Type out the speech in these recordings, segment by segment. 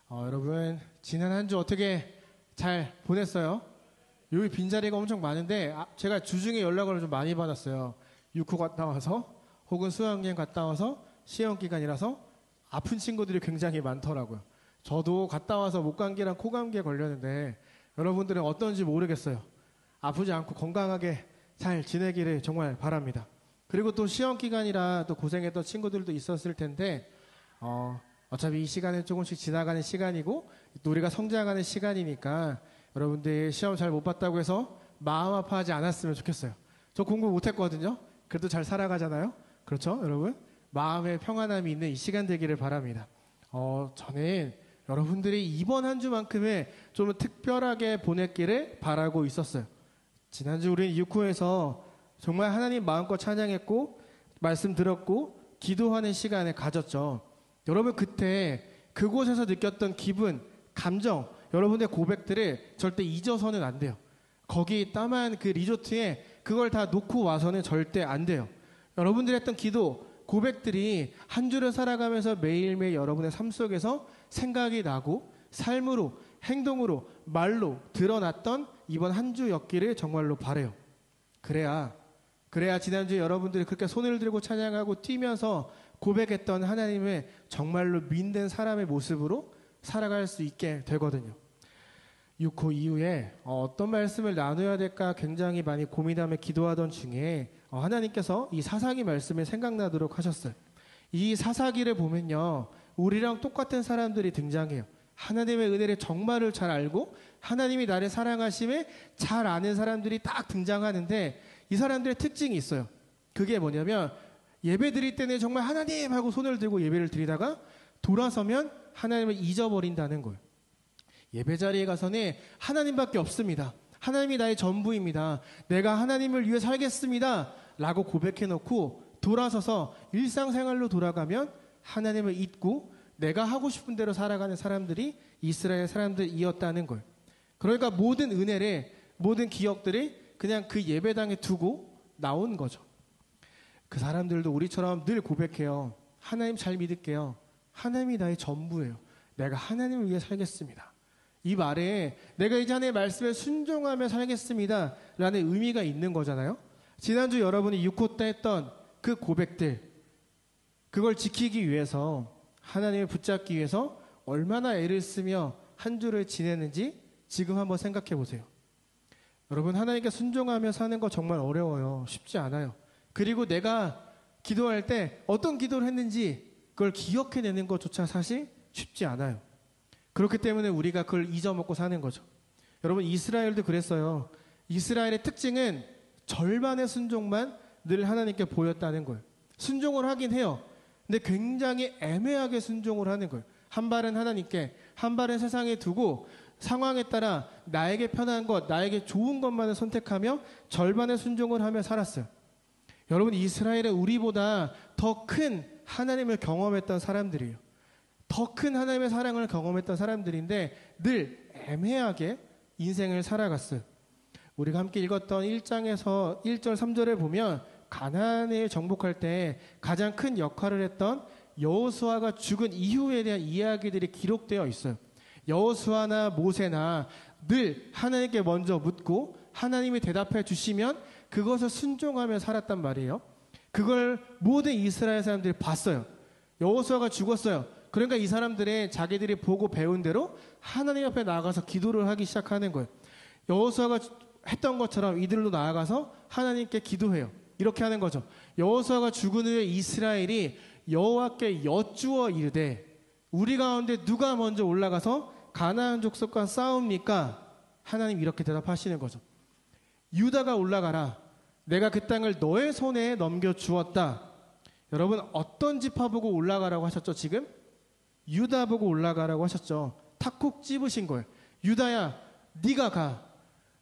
여러분 지난 한 주 어떻게 잘 보냈어요? 여기 빈자리가 엄청 많은데 제가 주중에 연락을 좀 많이 받았어요. 육호 갔다 와서 혹은 수학여행 갔다 와서 시험 기간이라서 아픈 친구들이 굉장히 많더라고요. 저도 갔다 와서 목감기랑 코감기에 걸렸는데 여러분들은 어떤지 모르겠어요. 아프지 않고 건강하게 잘 지내기를 정말 바랍니다. 그리고 또 시험 기간이라 또 고생했던 친구들도 있었을 텐데 어차피 이 시간은 조금씩 지나가는 시간이고 또 우리가 성장하는 시간이니까 여러분들 시험 잘 못 봤다고 해서 마음 아파하지 않았으면 좋겠어요. 저 공부 못했거든요. 그래도 잘 살아가잖아요. 그렇죠, 여러분? 마음의 평안함이 있는 이 시간 되기를 바랍니다. 저는 여러분들이 이번 한 주만큼은 좀 특별하게 보냈기를 바라고 있었어요. 지난주 우리는 6호에서 정말 하나님 마음껏 찬양했고 말씀 들었고 기도하는 시간을 가졌죠. 여러분 그때 그곳에서 느꼈던 기분, 감정, 여러분의 고백들을 절대 잊어서는 안 돼요. 거기 따만 그 리조트에 그걸 다 놓고 와서는 절대 안 돼요. 여러분들이 했던 기도, 고백들이 한 주를 살아가면서 매일매일 여러분의 삶 속에서 생각이 나고 삶으로, 행동으로, 말로 드러났던 이번 한 주였기를 정말로 바라요. 그래야 지난주에 여러분들이 그렇게 손을 들고 찬양하고 뛰면서 고백했던 하나님의 정말로 믿는 사람의 모습으로 살아갈 수 있게 되거든요. 6호 이후에 어떤 말씀을 나눠야 될까 굉장히 많이 고민하며 기도하던 중에 하나님께서 이 사사기 말씀을 생각나도록 하셨어요. 이 사사기를 보면요, 우리랑 똑같은 사람들이 등장해요. 하나님의 은혜를 정말을 잘 알고 하나님이 나를 사랑하심을 잘 아는 사람들이 딱 등장하는데 이 사람들의 특징이 있어요. 그게 뭐냐면 예배 드릴 때는 정말 하나님 하고 손을 들고 예배를 드리다가 돌아서면 하나님을 잊어버린다는 거예요. 예배 자리에 가서는 하나님밖에 없습니다. 하나님이 나의 전부입니다. 내가 하나님을 위해 살겠습니다 라고 고백해놓고 돌아서서 일상생활로 돌아가면 하나님을 잊고 내가 하고 싶은 대로 살아가는 사람들이 이스라엘 사람들이었다는 거예요. 그러니까 모든 은혜를, 모든 기억들을 그냥 그 예배당에 두고 나온 거죠. 그 사람들도 우리처럼 늘 고백해요. 하나님 잘 믿을게요. 하나님이 나의 전부예요. 내가 하나님을 위해 살겠습니다. 이 말에 내가 이제 하나님의 말씀에 순종하며 살겠습니다 라는 의미가 있는 거잖아요. 지난주 여러분이 6호 때 했던 그 고백들, 그걸 지키기 위해서, 하나님을 붙잡기 위해서 얼마나 애를 쓰며 한 주를 지내는지 지금 한번 생각해 보세요. 여러분, 하나님께 순종하며 사는 거 정말 어려워요. 쉽지 않아요. 그리고 내가 기도할 때 어떤 기도를 했는지 그걸 기억해내는 것조차 사실 쉽지 않아요. 그렇기 때문에 우리가 그걸 잊어먹고 사는 거죠. 여러분, 이스라엘도 그랬어요. 이스라엘의 특징은 절반의 순종만 늘 하나님께 보였다는 거예요. 순종을 하긴 해요. 근데 굉장히 애매하게 순종을 하는 거예요. 한 발은 하나님께, 한 발은 세상에 두고 상황에 따라 나에게 편한 것, 나에게 좋은 것만을 선택하며 절반의 순종을 하며 살았어요. 여러분, 이스라엘은 우리보다 더 큰 하나님을 경험했던 사람들이에요. 더 큰 하나님의 사랑을 경험했던 사람들인데 늘 애매하게 인생을 살아갔어요. 우리가 함께 읽었던 1장에서 1절 3절에 보면 가나안을 정복할 때 가장 큰 역할을 했던 여호수아가 죽은 이후에 대한 이야기들이 기록되어 있어요. 여호수아나 모세나 늘 하나님께 먼저 묻고 하나님이 대답해 주시면 그것을 순종하며 살았단 말이에요. 그걸 모든 이스라엘 사람들이 봤어요. 여호수아가 죽었어요. 그러니까 이 사람들의 자기들이 보고 배운 대로 하나님 앞에 나아가서 기도를 하기 시작하는 거예요. 여호수아가 했던 것처럼 이들로 나아가서 하나님께 기도해요. 이렇게 하는 거죠. 여호수아가 죽은 후에 이스라엘이 여호와께 여쭈어 이르되 우리 가운데 누가 먼저 올라가서 가나안 족속과 싸웁니까? 하나님 이렇게 대답하시는 거죠. 유다가 올라가라. 내가 그 땅을 너의 손에 넘겨주었다. 여러분, 어떤 지파 보고 올라가라고 하셨죠? 지금 유다 보고 올라가라고 하셨죠. 탁콕 찝으신 거예요. 유다야, 네가 가.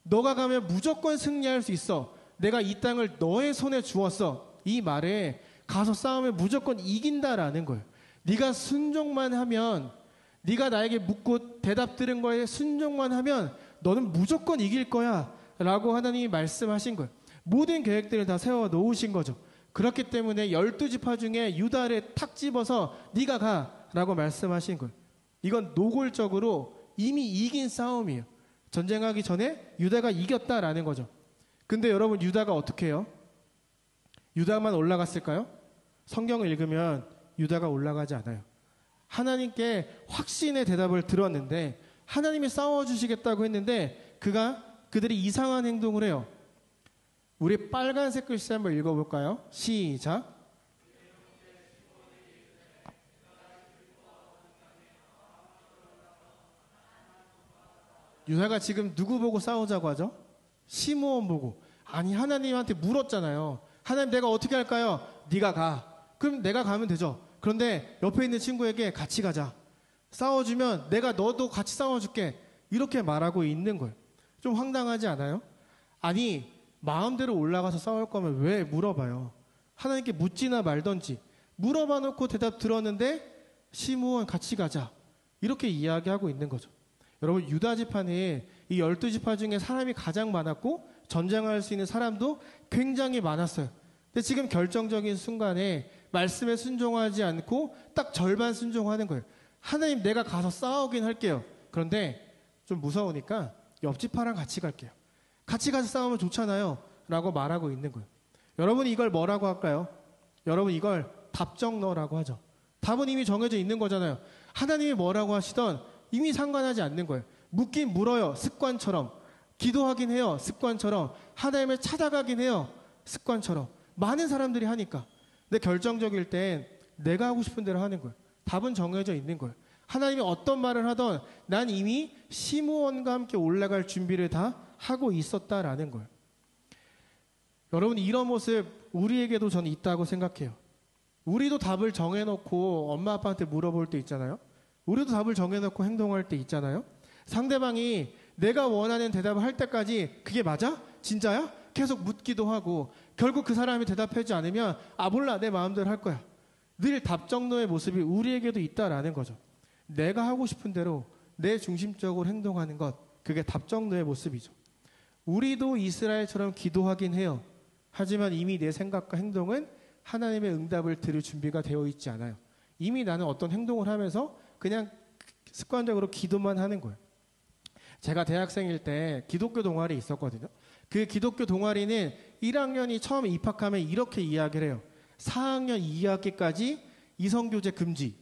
너가 가면 무조건 승리할 수 있어. 내가 이 땅을 너의 손에 주었어. 이 말에 가서 싸우면 무조건 이긴다라는 거예요. 네가 순종만 하면, 네가 나에게 묻고 대답 들은 거에 순종만 하면 너는 무조건 이길 거야 라고 하나님이 말씀하신 거예요. 모든 계획들을 다 세워 놓으신 거죠. 그렇기 때문에 12지파 중에 유다를 탁 집어서 네가 가 라고 말씀하신 거예요. 이건 노골적으로 이미 이긴 싸움이에요. 전쟁하기 전에 유다가 이겼다라는 거죠. 근데 여러분 유다가 어떻게 해요? 유다만 올라갔을까요? 성경을 읽으면 유다가 올라가지 않아요. 하나님께 확신의 대답을 들었는데 하나님이 싸워주시겠다고 했는데 그들이 이상한 행동을 해요. 우리 빨간색 글씨 한번 읽어볼까요? 시작. 유다가 지금 누구 보고 싸우자고 하죠? 시므온 보고. 아니 하나님한테 물었잖아요. 하나님 내가 어떻게 할까요? 네가 가. 그럼 내가 가면 되죠. 그런데 옆에 있는 친구에게 같이 가자. 싸워주면 내가 너도 같이 싸워줄게. 이렇게 말하고 있는 거예요. 좀 황당하지 않아요? 아니 마음대로 올라가서 싸울 거면 왜 물어봐요? 하나님께 묻지나 말던지. 물어봐 놓고 대답 들었는데 시므온 같이 가자. 이렇게 이야기하고 있는 거죠. 여러분 유다 지파는 이 12지파 중에 사람이 가장 많았고 전쟁할 수 있는 사람도 굉장히 많았어요. 근데 지금 결정적인 순간에 말씀에 순종하지 않고 딱 절반 순종하는 거예요. 하나님 내가 가서 싸우긴 할게요. 그런데 좀 무서우니까 옆 지파랑 같이 갈게요. 같이 가서 싸우면 좋잖아요. 라고 말하고 있는 거예요. 여러분이 이걸 뭐라고 할까요? 여러분 이걸 답정너라고 하죠. 답은 이미 정해져 있는 거잖아요. 하나님이 뭐라고 하시던 이미 상관하지 않는 거예요. 묻긴 물어요. 습관처럼. 기도하긴 해요. 습관처럼. 하나님을 찾아가긴 해요. 습관처럼. 많은 사람들이 하니까. 근데 결정적일 땐 내가 하고 싶은 대로 하는 거예요. 답은 정해져 있는 거예요. 하나님이 어떤 말을 하던 난 이미 시므온과 함께 올라갈 준비를 다 하고 있었다라는 거예요. 여러분 이런 모습 우리에게도 저는 있다고 생각해요. 우리도 답을 정해놓고 엄마 아빠한테 물어볼 때 있잖아요. 우리도 답을 정해놓고 행동할 때 있잖아요. 상대방이 내가 원하는 대답을 할 때까지 그게 맞아? 진짜야? 계속 묻기도 하고 결국 그 사람이 대답하지 않으면 아 몰라 내 마음대로 할 거야. 늘 답정너의 모습이 우리에게도 있다라는 거죠. 내가 하고 싶은 대로 내 중심적으로 행동하는 것 그게 답정너의 모습이죠. 우리도 이스라엘처럼 기도하긴 해요. 하지만 이미 내 생각과 행동은 하나님의 응답을 들을 준비가 되어 있지 않아요. 이미 나는 어떤 행동을 하면서 그냥 습관적으로 기도만 하는 거예요. 제가 대학생일 때 기독교 동아리 있었거든요. 그 기독교 동아리는 1학년이 처음 입학하면 이렇게 이야기를 해요. 4학년 2학기까지 이성교제 금지.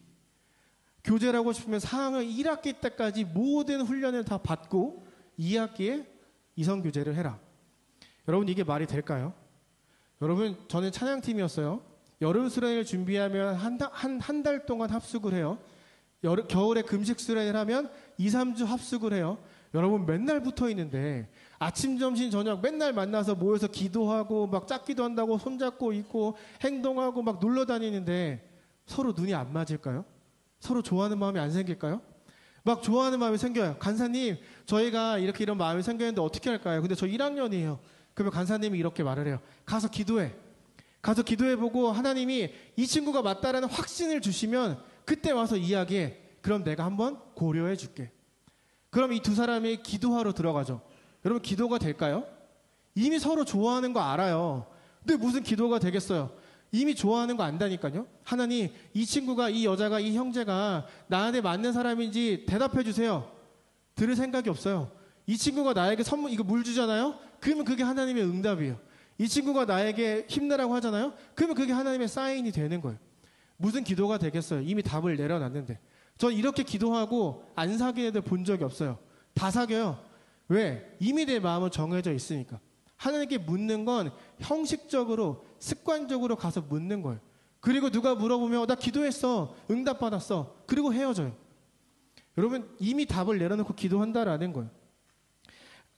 교제를 하고 싶으면 4학년 1학기 때까지 모든 훈련을 다 받고 2학기에 이성교제를 해라. 여러분 이게 말이 될까요? 여러분 저는 찬양팀이었어요. 여름 수련회를 준비하면 한 달 동안 합숙을 해요. 겨울에 금식 수련회를 하면 2, 3주 합숙을 해요. 여러분 맨날 붙어 있는데 아침, 점심, 저녁 맨날 만나서 모여서 기도하고 막 짝기도 한다고 손잡고 있고 행동하고 막 놀러 다니는데 서로 눈이 안 맞을까요? 서로 좋아하는 마음이 안 생길까요? 막 좋아하는 마음이 생겨요. 간사님 저희가 이렇게 이런 마음이 생겼는데 어떻게 할까요? 근데 저 1학년이에요. 그러면 간사님이 이렇게 말을 해요. 가서 기도해. 가서 기도해보고 하나님이 이 친구가 맞다라는 확신을 주시면 그때 와서 이야기해. 그럼 내가 한번 고려해 줄게. 그럼 이 두 사람이 기도하러 들어가죠. 여러분 기도가 될까요? 이미 서로 좋아하는 거 알아요. 근데 무슨 기도가 되겠어요? 이미 좋아하는 거 안다니까요. 하나님 이 친구가 이 여자가 이 형제가 나한테 맞는 사람인지 대답해 주세요. 들을 생각이 없어요. 이 친구가 나에게 선물 이거 물 주잖아요. 그러면 그게 하나님의 응답이에요. 이 친구가 나에게 힘내라고 하잖아요. 그러면 그게 하나님의 사인이 되는 거예요. 무슨 기도가 되겠어요? 이미 답을 내려놨는데. 전 이렇게 기도하고 안 사귄 애들 본 적이 없어요. 다 사겨요. 왜? 이미 내 마음은 정해져 있으니까. 하나님께 묻는 건 형식적으로 습관적으로 가서 묻는 거예요. 그리고 누가 물어보면 나 기도했어. 응답받았어. 그리고 헤어져요. 여러분 이미 답을 내려놓고 기도한다라는 거예요.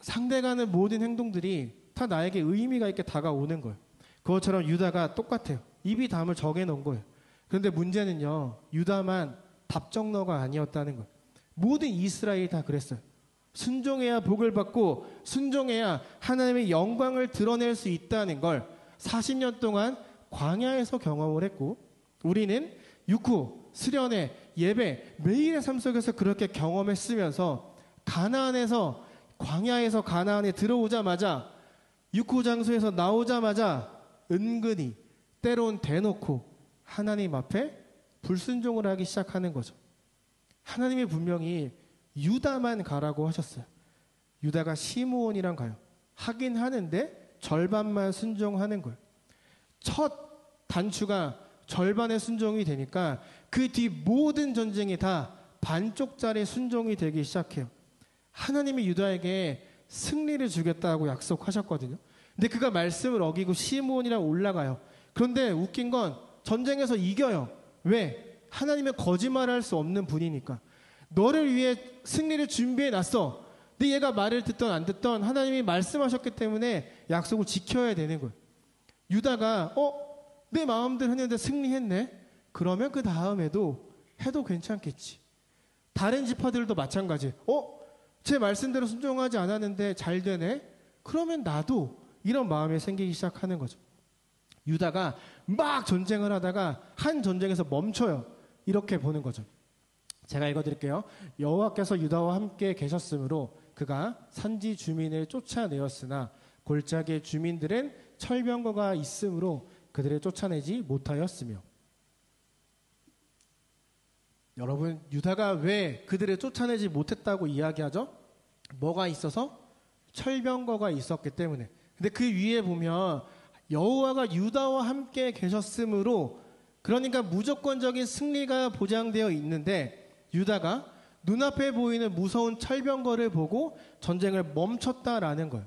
상대가 하는 모든 행동들이 다 나에게 의미가 있게 다가오는 거예요. 그것처럼 유다가 똑같아요. 입이 답을 정해놓은 거예요. 그런데 문제는요. 유다만 답정너가 아니었다는 거예요. 모든 이스라엘이 다 그랬어요. 순종해야 복을 받고 순종해야 하나님의 영광을 드러낼 수 있다는 걸 40년 동안 광야에서 경험을 했고 우리는 육후, 수련회, 예배 매일의 삶 속에서 그렇게 경험했으면서 가나안에서 광야에서 가나안에 들어오자마자 육후 장소에서 나오자마자 은근히 때론 대놓고 하나님 앞에 불순종을 하기 시작하는 거죠. 하나님이 분명히 유다만 가라고 하셨어요. 유다가 시므온이랑 가요. 하긴 하는데 절반만 순종하는 거예요. 첫 단추가 절반의 순종이 되니까 그 뒤 모든 전쟁이 다 반쪽짜리 순종이 되기 시작해요. 하나님이 유다에게 승리를 주겠다고 약속하셨거든요. 근데 그가 말씀을 어기고 시므온이랑 올라가요. 그런데 웃긴 건 전쟁에서 이겨요. 왜? 하나님은 거짓말할 수 없는 분이니까. 너를 위해 승리를 준비해 놨어. 근데 얘가 말을 듣던 안 듣던 하나님이 말씀하셨기 때문에 약속을 지켜야 되는 거예요. 유다가 내 마음대로 했는데 승리했네. 그러면 그 다음에도 해도 괜찮겠지. 다른 지파들도 마찬가지. 제 말씀대로 순종하지 않았는데 잘 되네. 그러면 나도 이런 마음이 생기기 시작하는 거죠. 유다가 막 전쟁을 하다가 한 전쟁에서 멈춰요. 이렇게 보는 거죠. 제가 읽어드릴게요. 여호와께서 유다와 함께 계셨으므로 그가 산지 주민을 쫓아내었으나 골짜기의 주민들은 철병거가 있으므로 그들을 쫓아내지 못하였으며. 여러분, 유다가 왜 그들을 쫓아내지 못했다고 이야기하죠? 뭐가 있어서? 철병거가 있었기 때문에. 근데 그 위에 보면 여호와가 유다와 함께 계셨으므로, 그러니까 무조건적인 승리가 보장되어 있는데 유다가 눈앞에 보이는 무서운 철병거를 보고 전쟁을 멈췄다라는 거예요.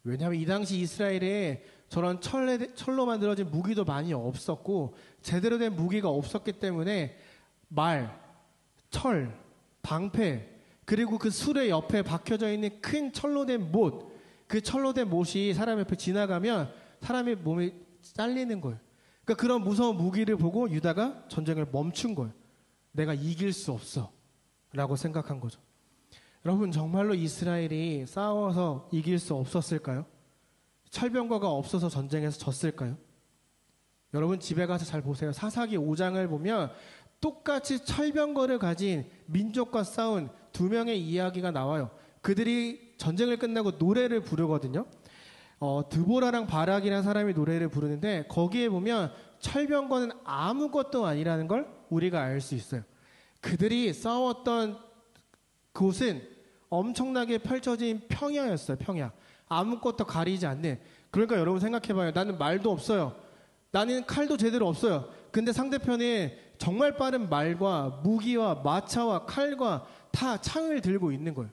왜냐하면 이 당시 이스라엘에 저런 철로 만들어진 무기도 많이 없었고 제대로 된 무기가 없었기 때문에 말, 철, 방패, 그리고 그 수레 옆에 박혀져 있는 큰 철로 된 못, 그 철로 된 못이 사람 옆에 지나가면 사람의 몸이 잘리는 거예요. 그러니까 그런 무서운 무기를 보고 유다가 전쟁을 멈춘 거예요. 내가 이길 수 없어 라고 생각한 거죠. 여러분, 정말로 이스라엘이 싸워서 이길 수 없었을까요? 철병거가 없어서 전쟁에서 졌을까요? 여러분, 집에 가서 잘 보세요. 사사기 5장을 보면 똑같이 철병거를 가진 민족과 싸운 두 명의 이야기가 나와요. 그들이 전쟁을 끝나고 노래를 부르거든요. 드보라랑 바락이라는 사람이 노래를 부르는데 거기에 보면 철병거는 아무것도 아니라는 걸 우리가 알 수 있어요. 그들이 싸웠던 곳은 엄청나게 펼쳐진 평야였어요. 평야. 아무것도 가리지 않는. 그러니까 여러분 생각해봐요. 나는 말도 없어요. 나는 칼도 제대로 없어요. 근데 상대편에 정말 빠른 말과 무기와 마차와 칼과 다 창을 들고 있는 거예요.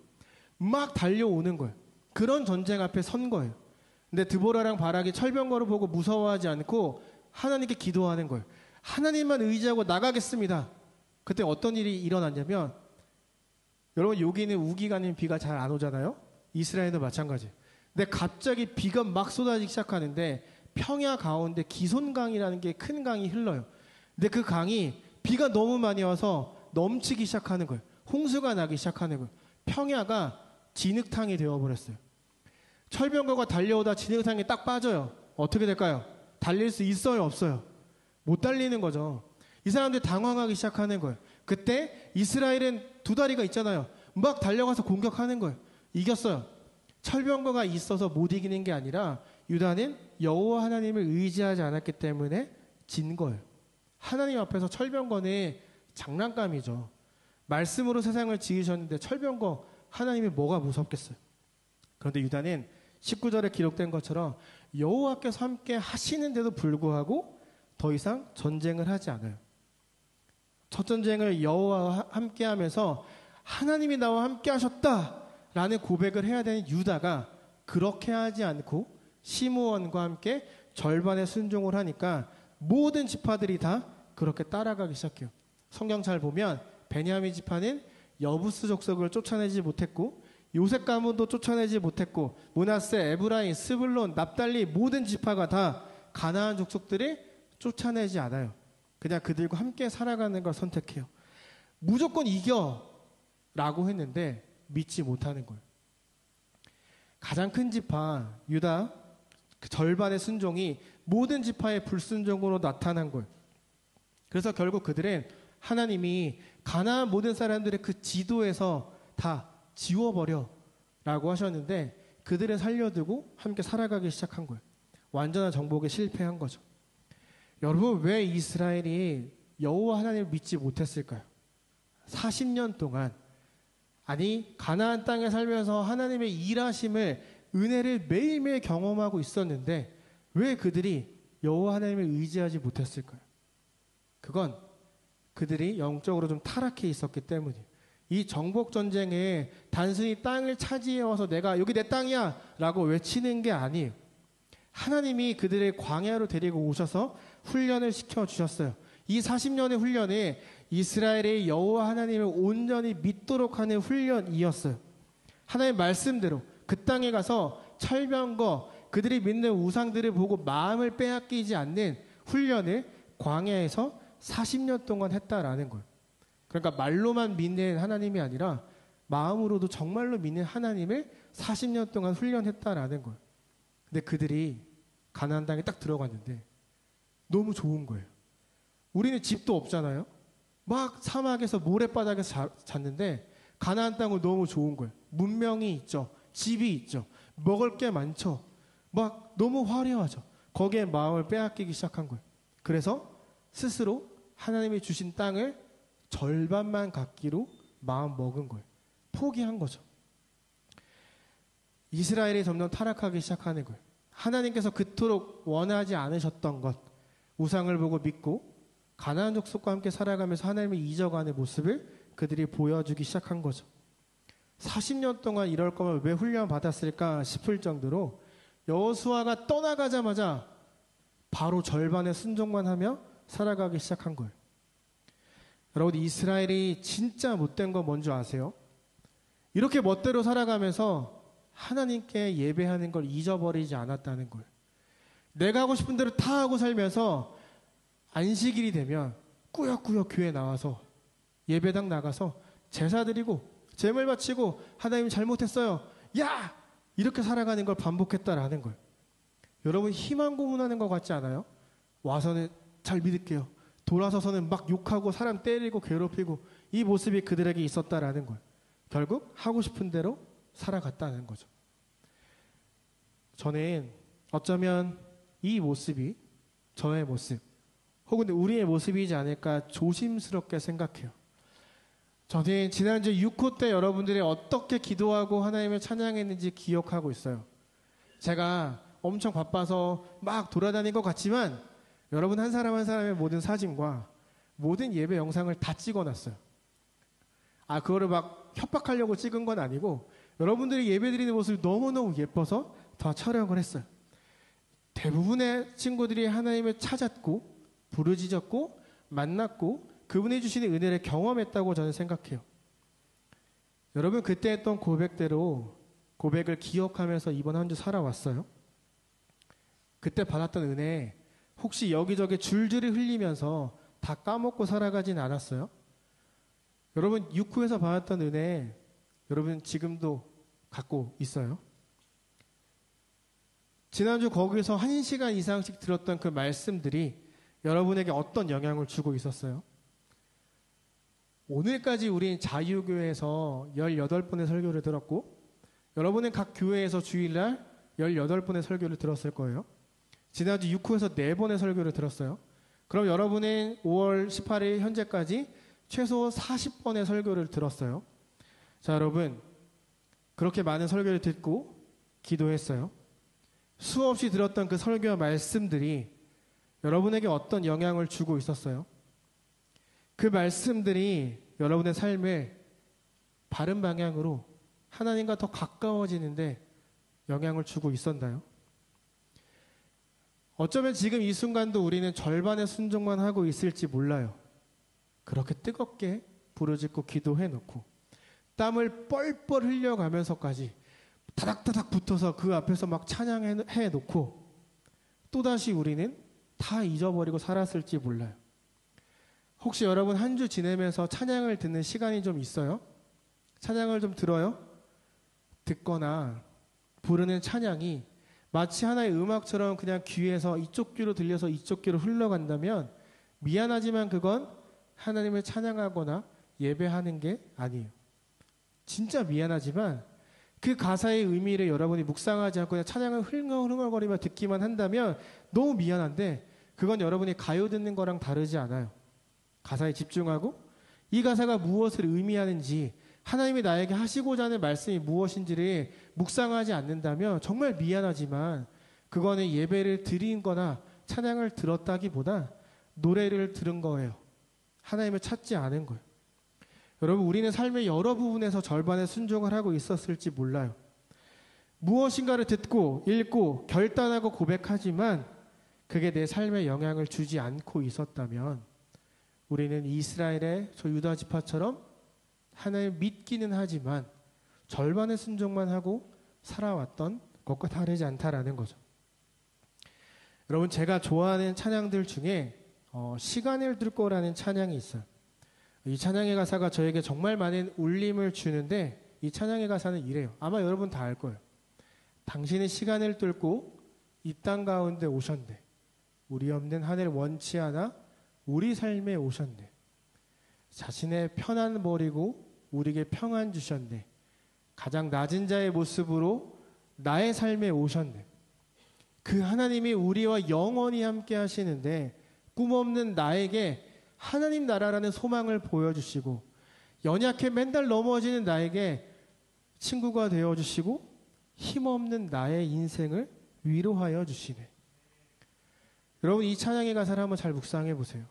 막 달려오는 거예요. 그런 전쟁 앞에 선 거예요. 근데 드보라랑 바락이 철병거를 보고 무서워하지 않고 하나님께 기도하는 거예요. 하나님만 의지하고 나가겠습니다. 그때 어떤 일이 일어났냐면, 여러분 여기는 우기가 아닌 비가 잘 안 오잖아요. 이스라엘도 마찬가지. 근데 갑자기 비가 막 쏟아지기 시작하는데 평야 가운데 기손강이라는 게 큰 강이 흘러요. 근데 그 강이 비가 너무 많이 와서 넘치기 시작하는 거예요. 홍수가 나기 시작하는 거예요. 평야가 진흙탕이 되어버렸어요. 철병거가 달려오다 진흙탕에 딱 빠져요. 어떻게 될까요? 달릴 수 있어요, 없어요? 못 달리는 거죠. 이 사람들이 당황하기 시작하는 거예요. 그때 이스라엘은 두 다리가 있잖아요. 막 달려가서 공격하는 거예요. 이겼어요. 철병거가 있어서 못 이기는 게 아니라 유다는 여호와 하나님을 의지하지 않았기 때문에 진 거예요. 하나님 앞에서 철병거는 장난감이죠. 말씀으로 세상을 지으셨는데 철병거 하나님이 뭐가 무섭겠어요. 그런데 유다는 19절에 기록된 것처럼 여호와께서 함께 하시는데도 불구하고 더 이상 전쟁을 하지 않아요. 첫 전쟁을 여호와와 함께 하면서 하나님이 나와 함께 하셨다라는 고백을 해야 되는 유다가 그렇게 하지 않고 시므온과 함께 절반의 순종을 하니까 모든 지파들이 다 그렇게 따라가기 시작해요. 성경 잘 보면 베냐민 지파는 여부스 족속을 쫓아내지 못했고 요셉 가문도 쫓아내지 못했고 므낫세, 에브라임, 스불론, 납달리 모든 지파가 다 가나안 족속들이 쫓아내지 않아요. 그냥 그들과 함께 살아가는 걸 선택해요. 무조건 이겨 라고 했는데 믿지 못하는 거예요. 가장 큰 지파 유다 그 절반의 순종이 모든 지파의 불순종으로 나타난 거예요. 그래서 결국 그들은 하나님이 가나안 모든 사람들의 그 지도에서 다 지워버려 라고 하셨는데 그들은 살려두고 함께 살아가기 시작한 거예요. 완전한 정복에 실패한 거죠. 여러분, 왜 이스라엘이 여호와 하나님을 믿지 못했을까요? 40년 동안, 아니 가나안 땅에 살면서 하나님의 일하심을, 은혜를 매일매일 경험하고 있었는데 왜 그들이 여호와 하나님을 의지하지 못했을까요? 그건 그들이 영적으로 좀 타락해 있었기 때문이에요. 이 정복 전쟁에 단순히 땅을 차지해 와서 내가 여기 내 땅이야 라고 외치는 게 아니에요. 하나님이 그들의 광야로 데리고 오셔서 훈련을 시켜주셨어요. 이 40년의 훈련이 이스라엘의 여호와 하나님을 온전히 믿도록 하는 훈련이었어요. 하나님의 말씀대로 그 땅에 가서 철병거, 그들이 믿는 우상들을 보고 마음을 빼앗기지 않는 훈련을 광야에서 40년 동안 했다라는 거예요. 그러니까 말로만 믿는 하나님이 아니라 마음으로도 정말로 믿는 하나님을 40년 동안 훈련했다라는 거예요. 근데 그들이 가나안 땅에 딱 들어갔는데 너무 좋은 거예요. 우리는 집도 없잖아요. 막 사막에서 모래바닥에서 잤는데 가나안 땅은 너무 좋은 거예요. 문명이 있죠. 집이 있죠. 먹을 게 많죠. 막 너무 화려하죠. 거기에 마음을 빼앗기기 시작한 거예요. 그래서 스스로 하나님이 주신 땅을 절반만 갖기로 마음 먹은 거예요. 포기한 거죠. 이스라엘이 점점 타락하기 시작하는 거예요. 하나님께서 그토록 원하지 않으셨던 것, 우상을 보고 믿고 가나안 족속과 함께 살아가면서 하나님을 잊어가는 모습을 그들이 보여주기 시작한 거죠. 40년 동안 이럴 거면 왜 훈련 받았을까 싶을 정도로 여호수아가 떠나가자마자 바로 절반의 순종만 하며 살아가기 시작한 거예요. 여러분, 이스라엘이 진짜 못된 건 뭔지 아세요? 이렇게 멋대로 살아가면서 하나님께 예배하는 걸 잊어버리지 않았다는 거예요. 내가 하고 싶은 대로 다 하고 살면서 안식일이 되면 꾸역꾸역 교회 나와서 예배당 나가서 제사 드리고 제물 바치고 하나님 잘못했어요. 야! 이렇게 살아가는 걸 반복했다라는 거예요. 여러분, 희망 고문하는 것 같지 않아요? 와서는 잘 믿을게요. 돌아서서는 막 욕하고 사람 때리고 괴롭히고 이 모습이 그들에게 있었다라는 거예요. 결국 하고 싶은 대로 살아갔다는 거죠. 저는 어쩌면 이 모습이 저의 모습 혹은 우리의 모습이지 않을까 조심스럽게 생각해요. 저는 지난주 6호 때 여러분들이 어떻게 기도하고 하나님을 찬양했는지 기억하고 있어요. 제가 엄청 바빠서 막 돌아다닌 것 같지만 여러분 한 사람 한 사람의 모든 사진과 모든 예배 영상을 다 찍어놨어요. 그거를 막 협박하려고 찍은 건 아니고 여러분들이 예배드리는 모습이 너무너무 예뻐서 더 촬영을 했어요. 대부분의 친구들이 하나님을 찾았고 부르짖었고 만났고 그분이 주시는 은혜를 경험했다고 저는 생각해요. 여러분, 그때 했던 고백대로 고백을 기억하면서 이번 한 주 살아왔어요. 그때 받았던 은혜 혹시 여기저기 줄줄이 흘리면서 다 까먹고 살아가진 않았어요? 여러분, 6호에서 받았던 은혜 여러분 지금도 갖고 있어요? 지난주 거기서 1시간 이상씩 들었던 그 말씀들이 여러분에게 어떤 영향을 주고 있었어요? 오늘까지 우린 자유교회에서 18번의 설교를 들었고 여러분은 각 교회에서 주일날 18번의 설교를 들었을 거예요. 지난주 6호에서 4번의 설교를 들었어요. 그럼 여러분은 5월 18일 현재까지 최소 40번의 설교를 들었어요. 자, 여러분, 그렇게 많은 설교를 듣고 기도했어요. 수없이 들었던 그 설교와 말씀들이 여러분에게 어떤 영향을 주고 있었어요? 그 말씀들이 여러분의 삶을 바른 방향으로 하나님과 더 가까워지는데 영향을 주고 있었나요? 어쩌면 지금 이 순간도 우리는 절반의 순종만 하고 있을지 몰라요. 그렇게 뜨겁게 부르짖고 기도해놓고 땀을 뻘뻘 흘려가면서까지 다닥다닥 붙어서 그 앞에서 막 찬양해놓고 또다시 우리는 다 잊어버리고 살았을지 몰라요. 혹시 여러분 한 주 지내면서 찬양을 듣는 시간이 좀 있어요? 찬양을 좀 들어요? 듣거나 부르는 찬양이 마치 하나의 음악처럼 그냥 귀에서 이쪽 귀로 들려서 이쪽 귀로 흘러간다면 미안하지만 그건 하나님을 찬양하거나 예배하는 게 아니에요. 진짜 미안하지만 그 가사의 의미를 여러분이 묵상하지 않고 그냥 찬양을 흥얼흥얼거리며 듣기만 한다면 너무 미안한데 그건 여러분이 가요 듣는 거랑 다르지 않아요. 가사에 집중하고 이 가사가 무엇을 의미하는지, 하나님이 나에게 하시고자 하는 말씀이 무엇인지를 묵상하지 않는다면 정말 미안하지만 그거는 예배를 드린 거나 찬양을 들었다기보다 노래를 들은 거예요. 하나님을 찾지 않은 거예요. 여러분, 우리는 삶의 여러 부분에서 절반의 순종을 하고 있었을지 몰라요. 무엇인가를 듣고 읽고 결단하고 고백하지만 그게 내 삶에 영향을 주지 않고 있었다면 우리는 이스라엘의 저 유다 지파처럼 하나님 믿기는 하지만 절반의 순종만 하고 살아왔던 것과 다르지 않다라는 거죠. 여러분, 제가 좋아하는 찬양들 중에 시간을 둘 거라는 찬양이 있어요. 이 찬양의 가사가 저에게 정말 많은 울림을 주는데 이 찬양의 가사는 이래요. 아마 여러분 다 알 거예요. 당신은 시간을 뚫고 이 땅 가운데 오셨네. 우리 없는 하늘 원치 않아 우리 삶에 오셨네. 자신의 편안 버리고 우리에게 평안 주셨네. 가장 낮은 자의 모습으로 나의 삶에 오셨네. 그 하나님이 우리와 영원히 함께 하시는데 꿈 없는 나에게 하나님 나라라는 소망을 보여주시고 연약해 맨날 넘어지는 나에게 친구가 되어주시고 힘없는 나의 인생을 위로하여 주시네. 여러분, 이 찬양의 가사를 한번 잘 묵상해 보세요.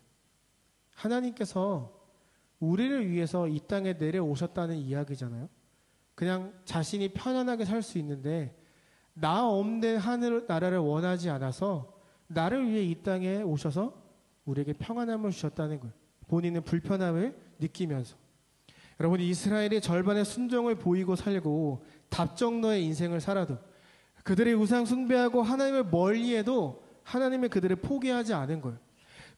하나님께서 우리를 위해서 이 땅에 내려오셨다는 이야기잖아요. 그냥 자신이 편안하게 살 수 있는데 나 없는 하늘 나라를 원하지 않아서 나를 위해 이 땅에 오셔서 우리에게 평안함을 주셨다는 거예요. 본인은 불편함을 느끼면서. 여러분, 이스라엘이 절반의 순종을 보이고 살고 답정너의 인생을 살아도 그들의 우상 숭배하고 하나님을 멀리해도 하나님의 그들을 포기하지 않은 거예요.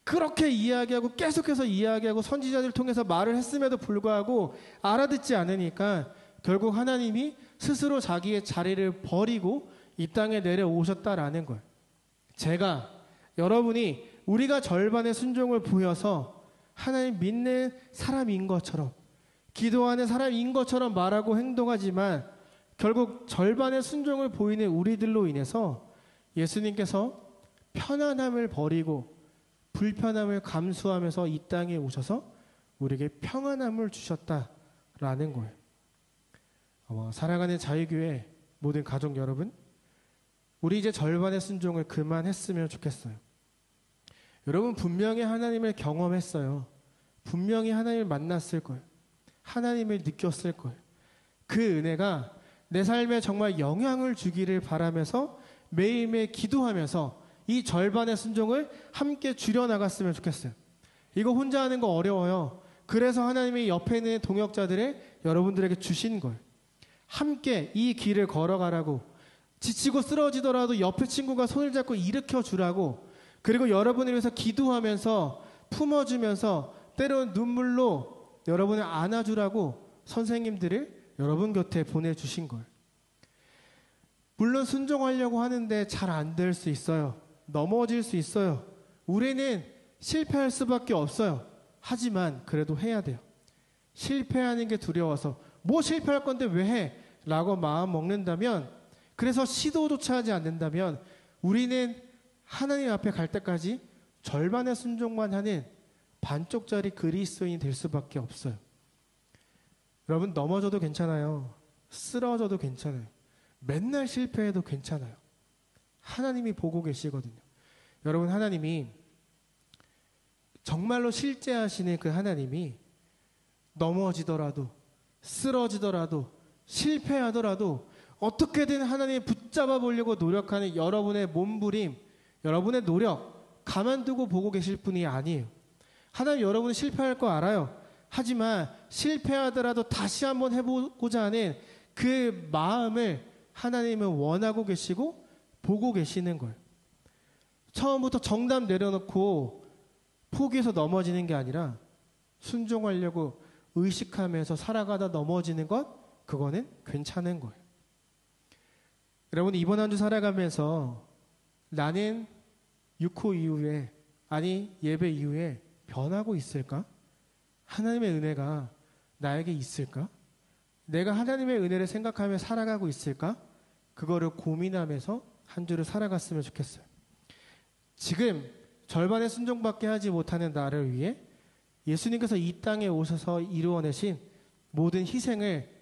그렇게 이야기하고 계속해서 이야기하고 선지자들 통해서 말을 했음에도 불구하고 알아듣지 않으니까 결국 하나님이 스스로 자기의 자리를 버리고 이 땅에 내려오셨다라는 거예요. 제가, 여러분이 우리가 절반의 순종을 보여서 하나님 믿는 사람인 것처럼 기도하는 사람인 것처럼 말하고 행동하지만 결국 절반의 순종을 보이는 우리들로 인해서 예수님께서 편안함을 버리고 불편함을 감수하면서 이 땅에 오셔서 우리에게 평안함을 주셨다라는 거예요. 사랑하는 자유교회 모든 가족 여러분, 우리 이제 절반의 순종을 그만했으면 좋겠어요. 여러분, 분명히 하나님을 경험했어요. 분명히 하나님을 만났을 거예요. 하나님을 느꼈을 거예요. 그 은혜가 내 삶에 정말 영향을 주기를 바라면서 매일매일 기도하면서 이 절반의 순종을 함께 줄여나갔으면 좋겠어요. 이거 혼자 하는 거 어려워요. 그래서 하나님이 옆에 있는 동역자들을 여러분들에게 주신 거예요. 함께 이 길을 걸어가라고, 지치고 쓰러지더라도 옆에 친구가 손을 잡고 일으켜 주라고, 그리고 여러분을 위해서 기도하면서 품어주면서 때로는 눈물로 여러분을 안아주라고 선생님들을 여러분 곁에 보내주신 거예요. 물론 순종하려고 하는데 잘 안 될 수 있어요. 넘어질 수 있어요. 우리는 실패할 수밖에 없어요. 하지만 그래도 해야 돼요. 실패하는 게 두려워서 뭐 실패할 건데 왜 해? 라고 마음 먹는다면, 그래서 시도조차 하지 않는다면 우리는 하나님 앞에 갈 때까지 절반의 순종만 하는 반쪽짜리 그리스도인이 될 수밖에 없어요. 여러분, 넘어져도 괜찮아요. 쓰러져도 괜찮아요. 맨날 실패해도 괜찮아요. 하나님이 보고 계시거든요. 여러분, 하나님이 정말로 실제하시는 그 하나님이 넘어지더라도 쓰러지더라도 실패하더라도 어떻게든 하나님 붙잡아 보려고 노력하는 여러분의 몸부림, 여러분의 노력 가만두고 보고 계실 분이 아니에요. 하나님, 여러분은 실패할 거 알아요. 하지만 실패하더라도 다시 한번 해보고자 하는 그 마음을 하나님은 원하고 계시고 보고 계시는 거예요. 처음부터 정답 내려놓고 포기해서 넘어지는 게 아니라 순종하려고 의식하면서 살아가다 넘어지는 것, 그거는 괜찮은 거예요. 여러분, 이번 한 주 살아가면서 나는 6호 이후에, 아니 예배 이후에 변하고 있을까? 하나님의 은혜가 나에게 있을까? 내가 하나님의 은혜를 생각하며 살아가고 있을까? 그거를 고민하면서 한 주를 살아갔으면 좋겠어요. 지금 절반의 순종밖에 하지 못하는 나를 위해 예수님께서 이 땅에 오셔서 이루어내신 모든 희생을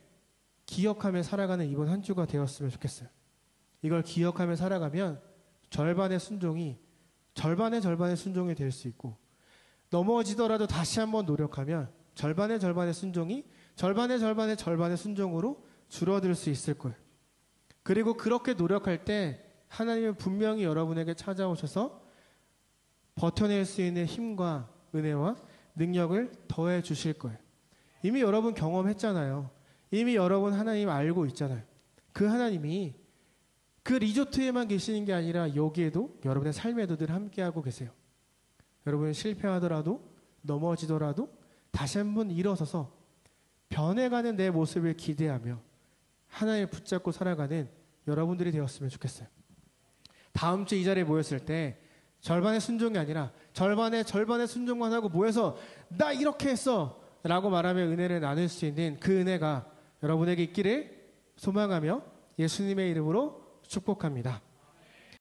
기억하며 살아가는 이번 한 주가 되었으면 좋겠어요. 이걸 기억하며 살아가면 절반의 순종이 절반의 순종이 될 수 있고, 넘어지더라도 다시 한번 노력하면 절반의 순종이 절반의 순종으로 줄어들 수 있을 거예요. 그리고 그렇게 노력할 때 하나님은 분명히 여러분에게 찾아오셔서 버텨낼 수 있는 힘과 은혜와 능력을 더해 주실 거예요. 이미 여러분 경험했잖아요. 이미 여러분 하나님 알고 있잖아요. 그 하나님이 그 리조트에만 계시는 게 아니라 여기에도 여러분의 삶에도 늘 함께하고 계세요. 여러분 실패하더라도 넘어지더라도 다시 한번 일어서서 변해가는 내 모습을 기대하며 하나님을 붙잡고 살아가는 여러분들이 되었으면 좋겠어요. 다음 주 이 자리에 모였을 때 절반의 순종이 아니라 절반의 순종만 하고 모여서 나 이렇게 했어 라고 말하며 은혜를 나눌 수 있는 그 은혜가 여러분에게 있기를 소망하며 예수님의 이름으로 축복합니다.